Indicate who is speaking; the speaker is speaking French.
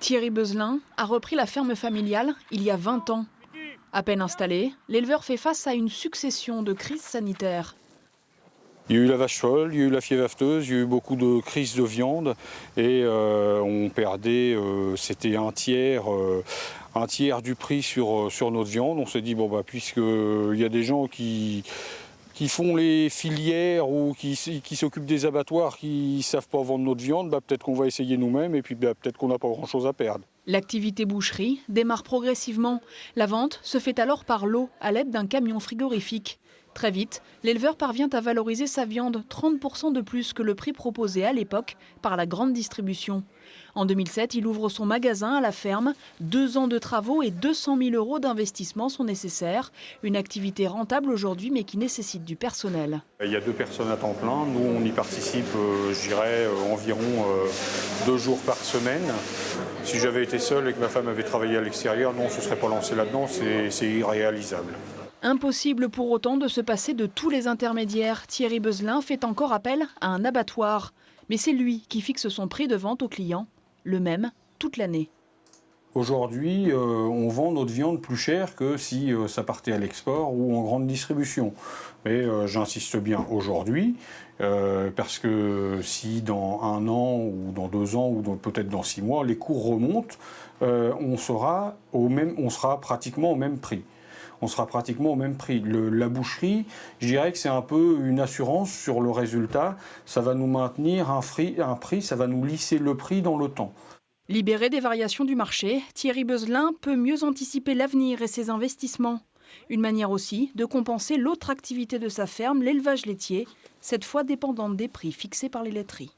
Speaker 1: Thierry Beuzelin a repris la ferme familiale il y a 20 ans. À peine installé, l'éleveur fait face à une succession de crises sanitaires.
Speaker 2: Il y a eu la vache folle, il y a eu la fièvre afteuse, il y a eu beaucoup de crises de viande et on perdait, c'était un tiers du prix sur notre viande. On s'est dit, bon, puisqu'il y a des gens qui font les filières ou qui s'occupent des abattoirs qui ne savent pas vendre notre viande, peut-être qu'on va essayer nous-mêmes et puis peut-être qu'on n'a pas grand-chose à perdre.
Speaker 1: L'activité boucherie démarre progressivement. La vente se fait alors par lot à l'aide d'un camion frigorifique. Très vite, l'éleveur parvient à valoriser sa viande 30% de plus que le prix proposé à l'époque par la grande distribution. En 2007, il ouvre son magasin à la ferme. 2 ans de travaux et 200 000 € d'investissement sont nécessaires. Une activité rentable aujourd'hui, mais qui nécessite du personnel.
Speaker 2: Il y a 2 personnes à temps plein. Nous, on y participe, je dirais, environ 2 jours par semaine. Si j'avais été seul et que ma femme avait travaillé à l'extérieur, non, on ne se serait pas lancé là-dedans. C'est irréalisable.
Speaker 1: Impossible pour autant de se passer de tous les intermédiaires. Thierry Beuzelin fait encore appel à un abattoir. Mais c'est lui qui fixe son prix de vente aux clients, le même toute l'année.
Speaker 2: Aujourd'hui, on vend notre viande plus cher que si ça partait à l'export ou en grande distribution. Mais j'insiste bien aujourd'hui, parce que si dans 1 an ou dans 2 ans ou peut-être dans 6 mois, les cours remontent, on sera pratiquement au même prix. On sera pratiquement au même prix. La boucherie, je dirais que c'est un peu une assurance sur le résultat. Ça va nous maintenir un prix, ça va nous lisser le prix dans le temps.
Speaker 1: Libéré des variations du marché, Thierry Beuzelin peut mieux anticiper l'avenir et ses investissements. Une manière aussi de compenser l'autre activité de sa ferme, l'élevage laitier, cette fois dépendante des prix fixés par les laiteries.